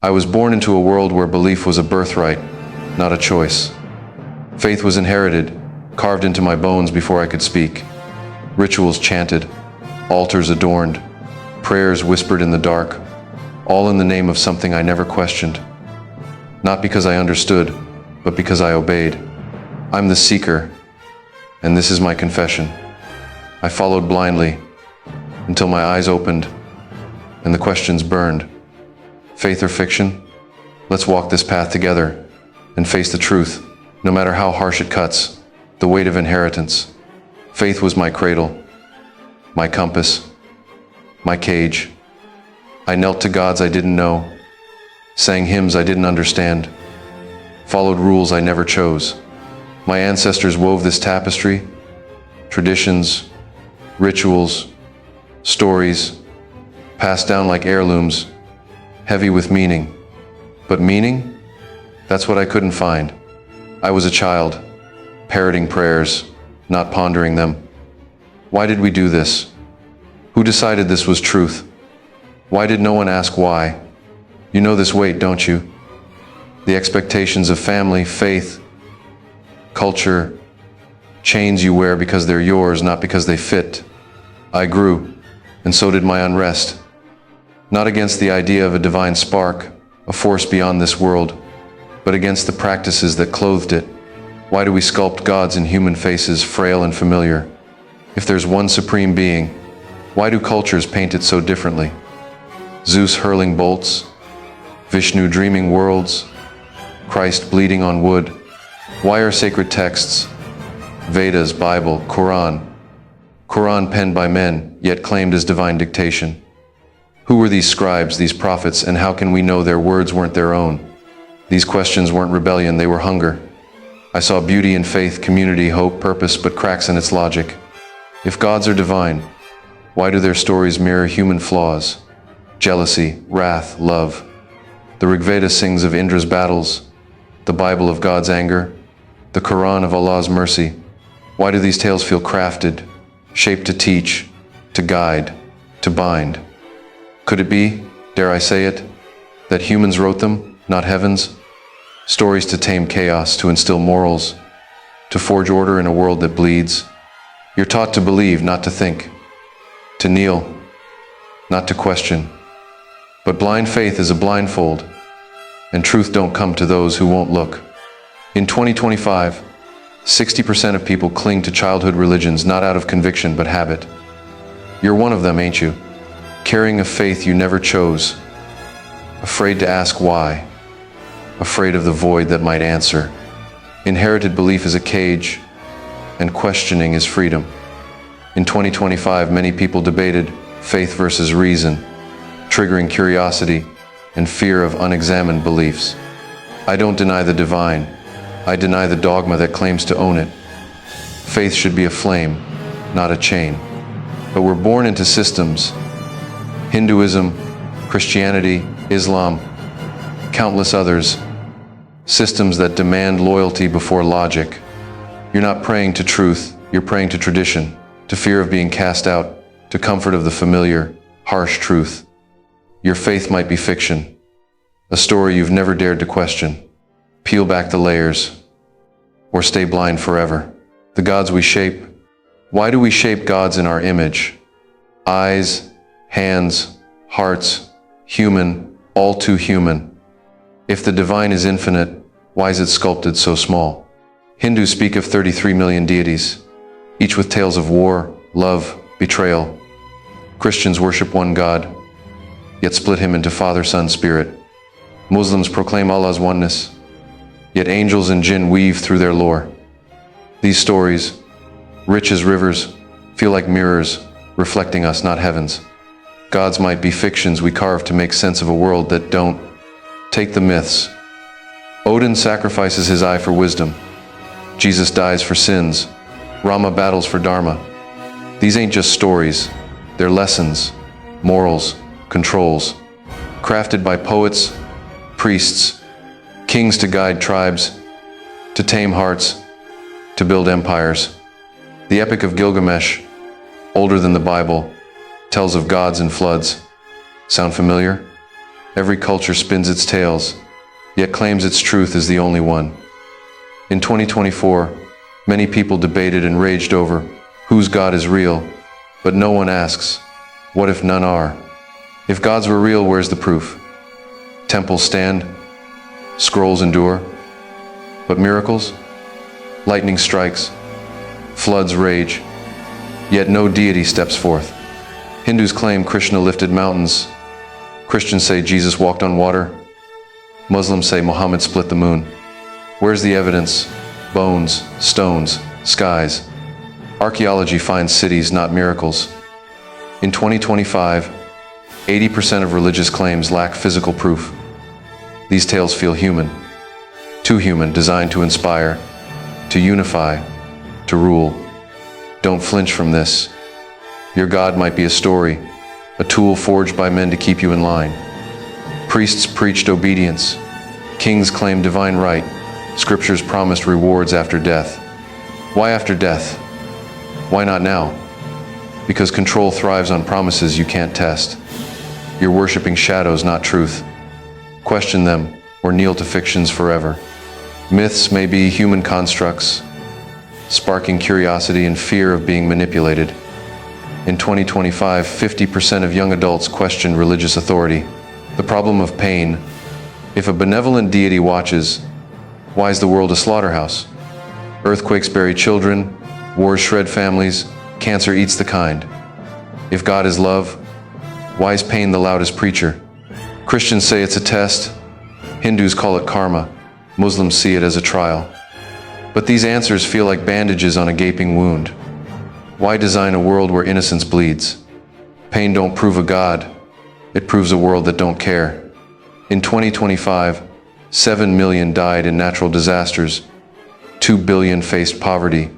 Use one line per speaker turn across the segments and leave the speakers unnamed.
I was born into a world where belief was a birthright, not a choice. Faith was inherited, carved into my bones before I could speak. Rituals chanted, altars adorned, prayers whispered in the dark, all in the name of something I never questioned. Not because I understood, but because I obeyed. I'm the seeker, and this is my confession. I followed blindly until my eyes opened and the questions burned. Faith or fiction? Let's walk this path together and face the truth, no matter how harsh it cuts, the weight of inheritance. Faith was my cradle, my compass, my cage. I knelt to gods I didn't know, sang hymns I didn't understand, followed rules I never chose. My ancestors wove this tapestry, traditions, rituals, stories, passed down like heirlooms, heavy with meaning. But meaning? That's what I couldn't find. I was a child, parroting prayers, not pondering them. Why did we do this? Who decided this was truth? Why did no one ask why? You know this weight, don't you? The expectations of family, faith, culture, chains you wear because they're yours, not because they fit. I grew, and so did my unrest. Not against the idea of a divine spark, a force beyond this world, but against the practices that clothed it. Why do we sculpt gods in human faces, frail and familiar? If there's one supreme being, why do cultures paint it so differently? Zeus hurling bolts, Vishnu dreaming worlds, Christ bleeding on wood. Why are sacred texts, Vedas, Bible, Quran penned by men, yet claimed as divine dictation? Who were these scribes, these prophets, and how can we know their words weren't their own? These questions weren't rebellion, they were hunger. I saw beauty in faith, community, hope, purpose, but cracks in its logic. If gods are divine, why do their stories mirror human flaws? Jealousy, wrath, love. The Rig Veda sings of Indra's battles, the Bible of God's anger, the Quran of Allah's mercy. Why do these tales feel crafted, shaped to teach, to guide, to bind? Could it be, dare I say it, that humans wrote them, not heavens? Stories to tame chaos, to instill morals, to forge order in a world that bleeds. You're taught to believe, not to think, to kneel, not to question. But blind faith is a blindfold, and truth don't come to those who won't look. In 2025, 60% of people cling to childhood religions not out of conviction but habit. You're one of them, ain't you? Carrying a faith you never chose, afraid to ask why, afraid of the void that might answer. Inherited belief is a cage, and questioning is freedom. In 2025, many people debated faith versus reason, triggering curiosity and fear of unexamined beliefs. I don't deny the divine, I deny the dogma that claims to own it. Faith should be a flame, not a chain. But we're born into systems. Hinduism, Christianity, Islam, countless others. Systems that demand loyalty before logic. You're not praying to truth, you're praying to tradition, to fear of being cast out, to comfort of the familiar, harsh truth. Your faith might be fiction, a story you've never dared to question. Peel back the layers, or stay blind forever. The gods we shape. Why do we shape gods in our image? Eyes, hands, hearts, human, all too human. If the divine is infinite, why is it sculpted so small? Hindus speak of 33 million deities, each with tales of war, love, betrayal. Christians worship one God, yet split him into Father, Son, Spirit. Muslims proclaim Allah's oneness, yet angels and jinn weave through their lore. These stories, rich as rivers, feel like mirrors, reflecting us, not heavens. Gods might be fictions we carve to make sense of a world that don't. Take the myths. Odin sacrifices his eye for wisdom. Jesus dies for sins. Rama battles for dharma. These ain't just stories, they're lessons, morals, controls, crafted by poets, priests, kings to guide tribes, to tame hearts, to build empires. The Epic of Gilgamesh, older than the Bible, tells of gods and floods. Sound familiar? Every culture spins its tales, yet claims its truth is the only one. In 2024, many people debated and raged over whose God is real, but no one asks, what if none are? If gods were real, where's the proof? Temples stand, scrolls endure, but miracles? Lightning strikes, floods rage, yet no deity steps forth. Hindus claim Krishna lifted mountains. Christians say Jesus walked on water. Muslims say Muhammad split the moon. Where's the evidence? Bones, stones, skies. Archaeology finds cities, not miracles. In 2025, 80% of religious claims lack physical proof. These tales feel human. Too human, designed to inspire, to unify, to rule. Don't flinch from this. Your God might be a story, a tool forged by men to keep you in line. Priests preached obedience. Kings claimed divine right. Scriptures promised rewards after death. Why after death? Why not now? Because control thrives on promises you can't test. You're worshiping shadows, not truth. Question them, or kneel to fictions forever. Myths may be human constructs, sparking curiosity and fear of being manipulated. In 2025, 50% of young adults question religious authority. The problem of pain. If a benevolent deity watches, why is the world a slaughterhouse? Earthquakes bury children, wars shred families, cancer eats the kind. If God is love, why is pain the loudest preacher? Christians say it's a test. Hindus call it karma. Muslims see it as a trial. But these answers feel like bandages on a gaping wound. Why design a world where innocence bleeds? Pain don't prove a God. It proves a world that don't care. In 2025, 7 million died in natural disasters. 2 billion faced poverty.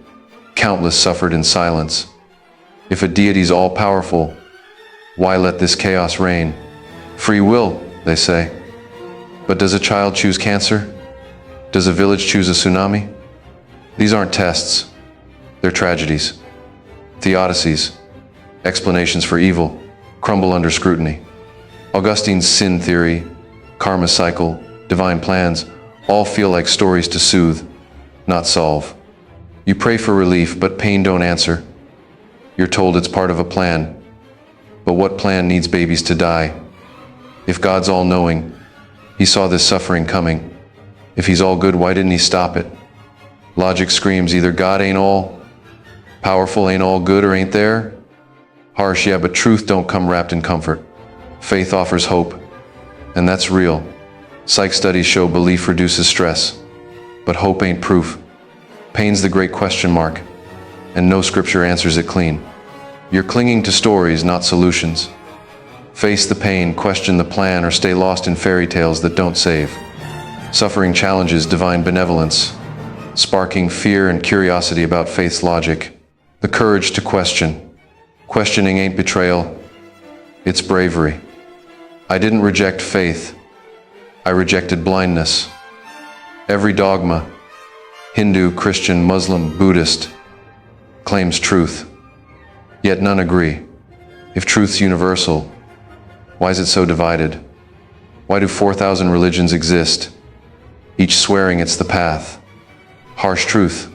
Countless suffered in silence. If a deity's all-powerful, why let this chaos reign? Free will, they say. But does a child choose cancer? Does a village choose a tsunami? These aren't tests. They're tragedies. Theodicies, explanations for evil, crumble under scrutiny. Augustine's sin theory, karma cycle, divine plans, all feel like stories to soothe, not solve. You pray for relief, but pain don't answer. You're told it's part of a plan. But what plan needs babies to die? If God's all-knowing, He saw this suffering coming. If He's all good, why didn't He stop it? Logic screams either God ain't all powerful, ain't all good, or ain't there. Harsh, yeah, but truth don't come wrapped in comfort. Faith offers hope, and that's real. Psych studies show belief reduces stress, but hope ain't proof. Pain's the great question mark, and no scripture answers it clean. You're clinging to stories, not solutions. Face the pain, question the plan, or stay lost in fairy tales that don't save. Suffering challenges divine benevolence, sparking fear and curiosity about faith's logic. The courage to question. Questioning ain't betrayal, it's bravery. I didn't reject faith, I rejected blindness. Every dogma, Hindu, Christian, Muslim, Buddhist, claims truth, yet none agree. If truth's universal, why is it so divided? Why do 4,000 religions exist, each swearing it's the path? Harsh truth,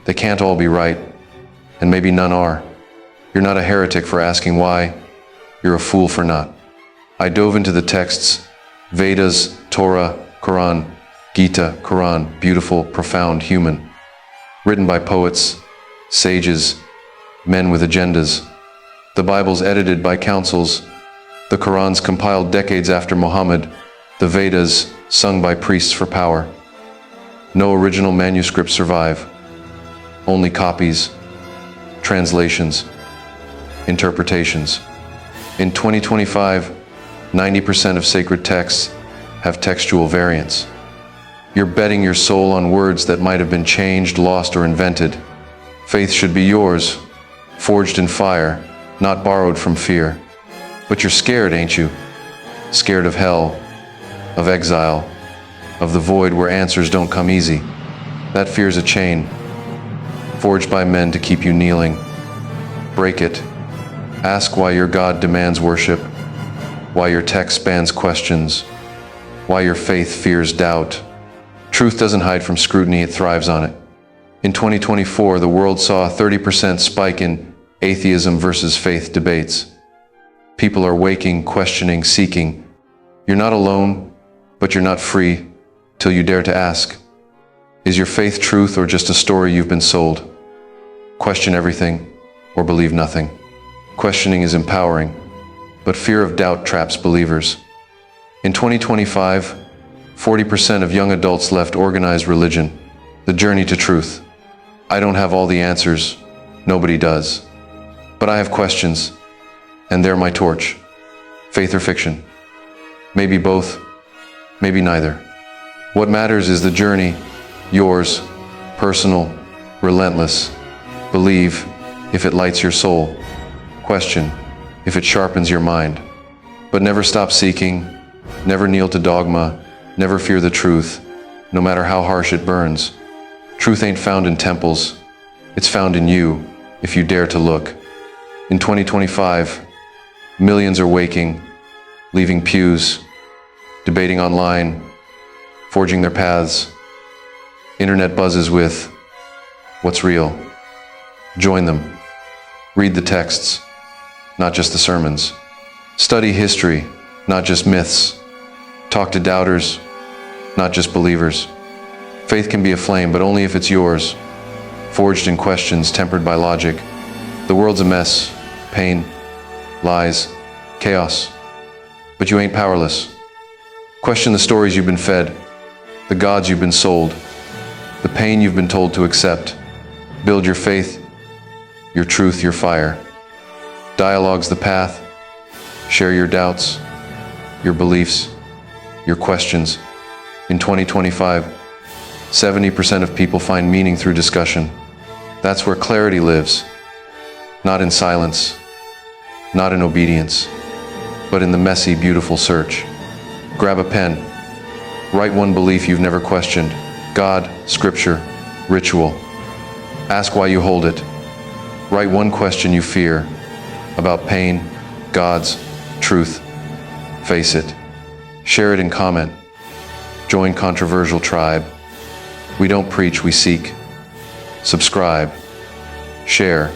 they can't all be right, and maybe none are. You're not a heretic for asking why, you're a fool for not. I dove into the texts, Vedas, Torah, Quran, Gita, Quran, beautiful, profound, human. Written by poets, sages, men with agendas. The Bible's edited by councils. The Quran's compiled decades after Muhammad. The Vedas sung by priests for power. No original manuscripts survive. Only copies, translations, interpretations. In 2025, 90% of sacred texts have textual variants. You're betting your soul on words that might have been changed, lost, or invented. Faith should be yours, forged in fire, not borrowed from fear. But you're scared, ain't you? Scared of hell, of exile, of the void where answers don't come easy. That fear's a chain, forged by men to keep you kneeling. Break it. Ask why your God demands worship. why your text bans questions, why your faith fears doubt. Truth doesn't hide from scrutiny, it thrives on it. In 2024, the world saw a 30% spike in atheism versus faith debates. People are waking, questioning, seeking. You're not alone, but you're not free till you dare to ask. Is your faith truth or just a story you've been sold? Question everything or believe nothing. Questioning is empowering, but fear of doubt traps believers. In 2025, 40% of young adults left organized religion, the journey to truth. I don't have all the answers, nobody does. But I have questions, and they're my torch. Faith or fiction? Maybe both, maybe neither. What matters is the journey, yours, personal, relentless. Believe if it lights your soul. Question if it sharpens your mind. But never stop seeking, never kneel to dogma, never fear the truth, no matter how harsh it burns. Truth ain't found in temples, it's found in you, if you dare to look. In 2025, millions are waking, leaving pews, debating online, forging their paths. Internet buzzes with what's real. Join them. Read the texts, not just the sermons. Study history, not just myths. Talk to doubters, not just believers. Faith can be a flame, but only if it's yours, forged in questions, tempered by logic. The world's a mess, pain, lies, chaos. But you ain't powerless. Question the stories you've been fed, the gods you've been sold, the pain you've been told to accept. Build your faith, your truth, your fire. Dialogue's the path. Share your doubts, your beliefs, your questions. In 2025, 70% of people find meaning through discussion. That's where clarity lives. Not in silence, not in obedience, but in the messy, beautiful search. Grab a pen. Write one belief you've never questioned. God, scripture, ritual. Ask why you hold it. Write one question you fear about pain, gods, truth. Face it. Share it in comment. Join controversial tribe. We don't preach, we seek. Subscribe. Share.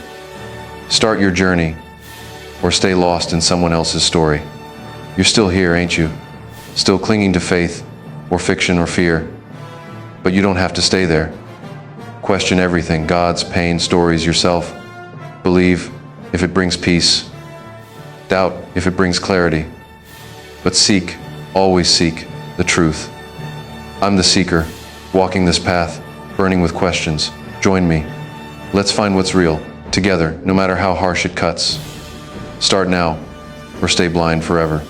Start your journey, or stay lost in someone else's story. You're still here, ain't you? Still clinging to faith, or fiction, or fear. But you don't have to stay there. Question everything, God's pain, stories, yourself. Believe if it brings peace. Doubt if it brings clarity. But seek, always seek, the truth. I'm the seeker, walking this path, burning with questions. Join me. Let's find what's real, together, no matter how harsh it cuts. Start now, or stay blind forever.